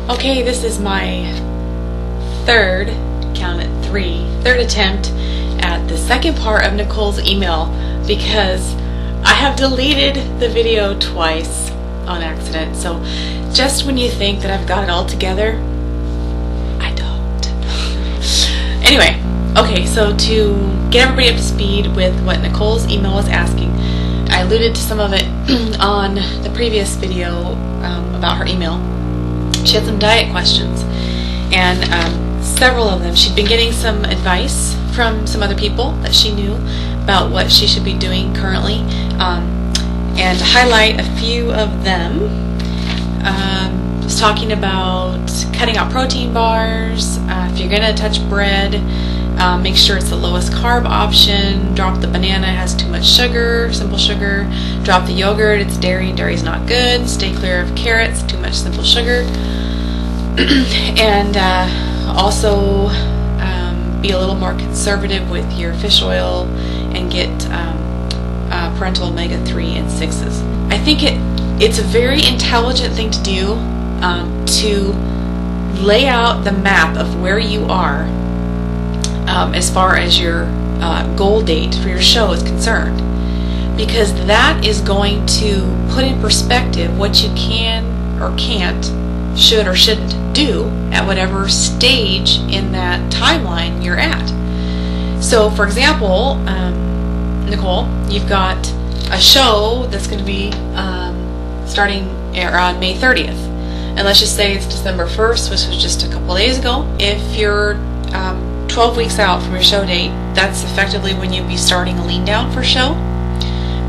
Okay, this is my third attempt at the second part of Nicole's email, because I have deleted the video twice on accident. So just when you think that I've got it all together, I don't. Anyway, okay, so to get everybody up to speed with what Nicole's email was asking, I alluded to some of it on the previous video about her email. She had some diet questions, and several of them. She'd been getting some advice from some other people that she knew about what she should be doing currently, and to highlight a few of them, was talking about cutting out protein bars. If you're going to touch bread, make sure it's the lowest carb option. Drop the banana, it has too much sugar, simple sugar. Drop the yogurt, it's dairy, dairy's not good. Stay clear of carrots, too much simple sugar. And also be a little more conservative with your fish oil and get parental omega-3 and 6s. I think it's a very intelligent thing to do, to lay out the map of where you are as far as your goal date for your show is concerned, because that is going to put in perspective what you can or can't, should or shouldn't do at whatever stage in that timeline you're at. So for example, Nicole, you've got a show that's going to be starting around May 30th, and let's just say it's December 1st, which was just a couple days ago. If you're 12 weeks out from your show date, that's effectively when you'd be starting a lean down for show,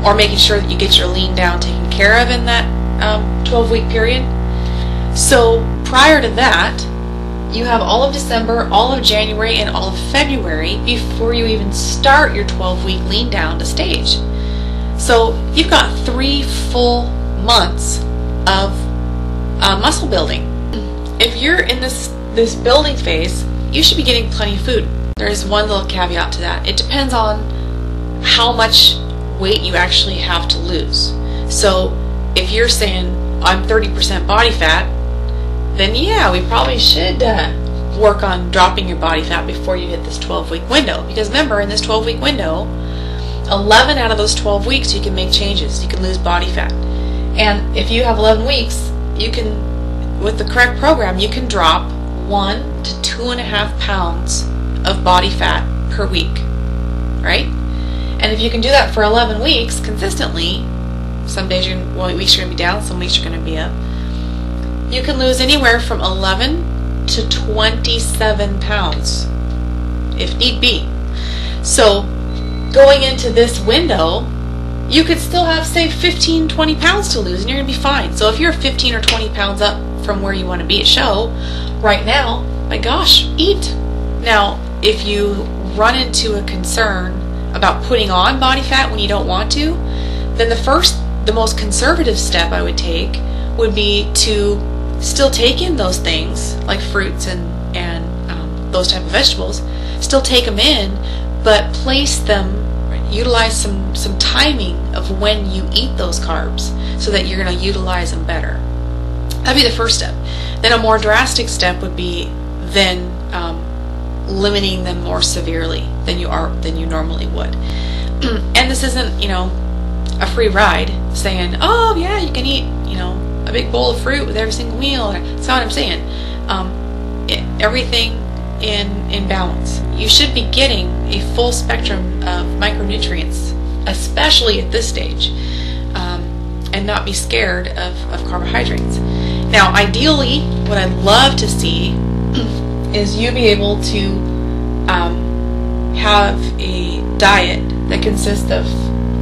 or making sure that you get your lean down taken care of in that 12-week period. So prior to that, you have all of December, all of January, and all of February before you even start your 12-week lean down to stage. So you've got 3 full months of muscle building. If you're in this building phase, you should be getting plenty of food. There's one little caveat to that. It depends on how much weight you actually have to lose. So if you're saying, I'm 30% body fat, then yeah, we probably should work on dropping your body fat before you hit this 12-week window. Because remember, in this 12-week window, 11 out of those 12 weeks you can make changes. You can lose body fat. And if you have 11 weeks, you can, with the correct program, you can drop 1 to 2.5 pounds of body fat per week, right? And if you can do that for 11 weeks consistently, some days weeks you're going to be down, some weeks you're going to be up, you can lose anywhere from 11 to 27 pounds, if need be. So going into this window, you could still have, say, 15, 20 pounds to lose, and you're going to be fine. So if you're 15 or 20 pounds up from where you want to be at show right now, my gosh, eat. Now, if you run into a concern about putting on body fat when you don't want to, then the most conservative step I would take would be to still take in those things like fruits and those type of vegetables, still take them in, but place them, utilize some timing of when you eat those carbs so that you're going to utilize them better. That'd be the first step. Then a more drastic step would be then limiting them more severely than you normally would. And this isn't, a free ride saying, oh yeah, you can eat, a big bowl of fruit with every single meal. That's not what I'm saying. Everything in balance. You should be getting a full spectrum of micronutrients, especially at this stage, and not be scared of carbohydrates. Now, ideally, what I'd love to see is you be able to have a diet that consists of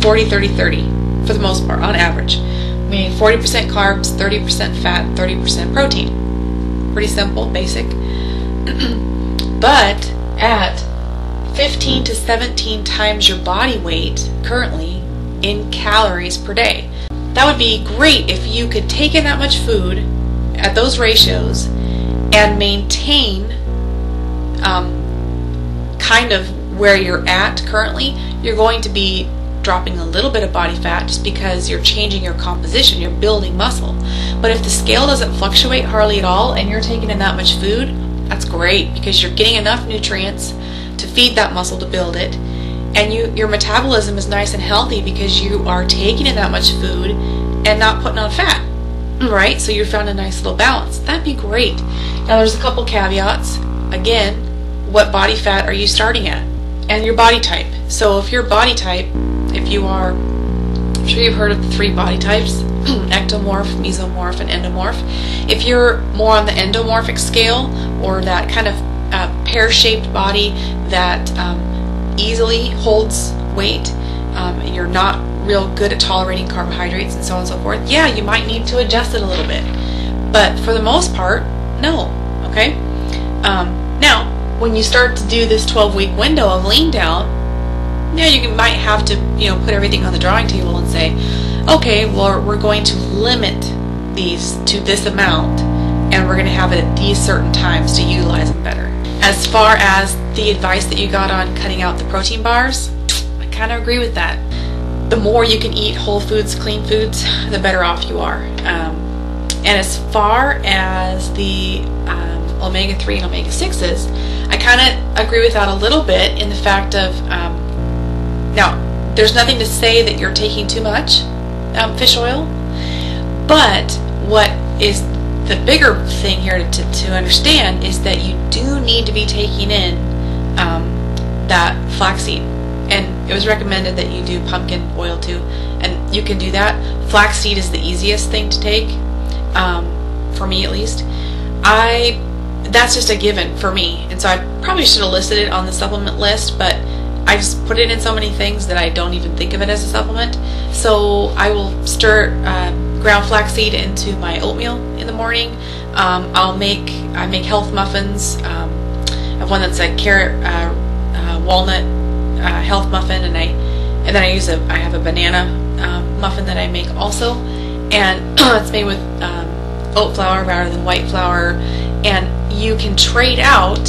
40-30-30 for the most part, on average. Meaning 40% carbs, 30% fat, 30% protein. Pretty simple, basic. But at 15 to 17 times your body weight currently in calories per day. That would be great if you could take in that much food at those ratios and maintain kind of where you're at currently. You're going to be dropping a little bit of body fat just because you're changing your composition, you're building muscle. But if the scale doesn't fluctuate hardly at all and you're taking in that much food, that's great because you're getting enough nutrients to feed that muscle to build it, and your metabolism is nice and healthy because you are taking in that much food and not putting on fat, right? So you found a nice little balance. That'd be great. Now there's a couple caveats. Again, what body fat are you starting at? And your body type. So if your body type, if you are, I'm sure you've heard of the 3 body types, ectomorph, mesomorph, and endomorph. If you're more on the endomorphic scale, or that kind of pear-shaped body that easily holds weight, and you're not real good at tolerating carbohydrates and so on and so forth, yeah, you might need to adjust it a little bit. But for the most part, no. Okay? Now, when you start to do this 12-week window of lean down, yeah, you might have to, put everything on the drawing table and say, okay, well, we're going to limit these to this amount, and we're going to have it at these certain times to utilize them better. As far as the advice that you got on cutting out the protein bars, I kind of agree with that. The more you can eat whole foods, clean foods, the better off you are. And as far as the omega-3 and omega-6s, I kind of agree with that a little bit in the fact of, now, there's nothing to say that you're taking too much fish oil, but what is the bigger thing here to understand is that you do need to be taking in that flaxseed. And it was recommended that you do pumpkin oil too, and you can do that. Flaxseed is the easiest thing to take, for me at least. That's just a given for me, and so I probably should have listed it on the supplement list, but I just put it in so many things that I don't even think of it as a supplement. So I will stir ground flaxseed into my oatmeal in the morning. I make health muffins. I have one that's a carrot walnut health muffin, and then I have a banana muffin that I make also, and it's made with oat flour rather than white flour. And you can trade out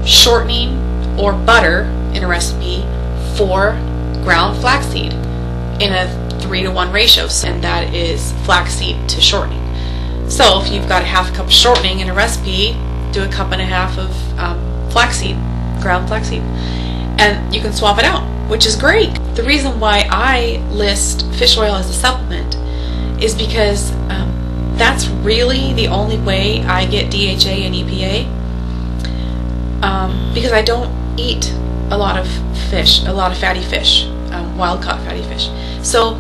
shortening or butter in a recipe for ground flaxseed in a 3-to-1 ratio, and that is flaxseed to shortening. So if you've got a half cup of shortening in a recipe, do a cup and a half of flaxseed, ground flaxseed, and you can swap it out, which is great. The reason why I list fish oil as a supplement is because that's really the only way I get DHA and EPA, because I don't eat a lot of fish, a lot of fatty fish, wild-caught fatty fish. So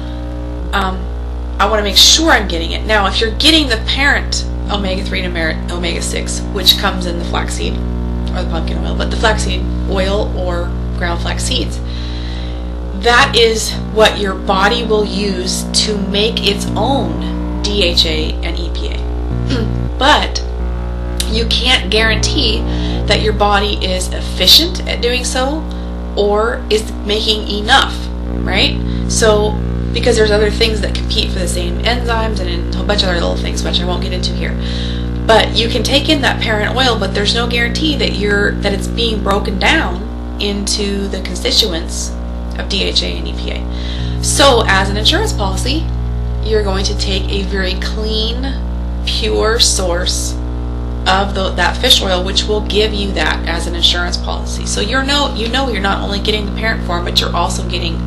I want to make sure I'm getting it. Now, if you're getting the parent omega-3 and omega-6, which comes in the flaxseed or the pumpkin oil, but the flaxseed oil or ground flax seeds, that is what your body will use to make its own DHA and EPA. But you can't guarantee that your body is efficient at doing so or is making enough, right? So, because there's other things that compete for the same enzymes and a whole bunch of other little things, which I won't get into here. But you can take in that parent oil, but there's no guarantee that it's being broken down into the constituents of DHA and EPA. So, as an insurance policy, you're going to take a very clean, pure source of that fish oil, which will give you that as an insurance policy. So you're not only getting the parent form, but you're also getting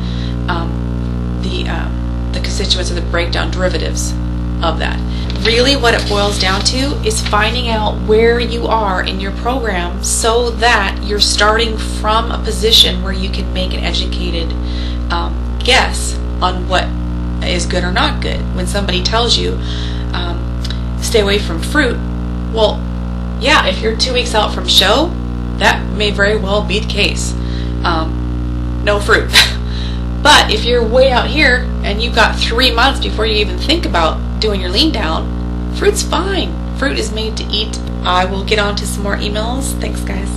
the constituents or the breakdown derivatives of that. Really, what it boils down to is finding out where you are in your program so that you're starting from a position where you can make an educated guess on what is good or not good. When somebody tells you stay away from fruit, well, yeah, if you're 2 weeks out from show, that may very well be the case. No fruit. But if you're way out here and you've got 3 months before you even think about doing your lean down, fruit's fine. Fruit is made to eat. I will get on to some more emails. Thanks, guys.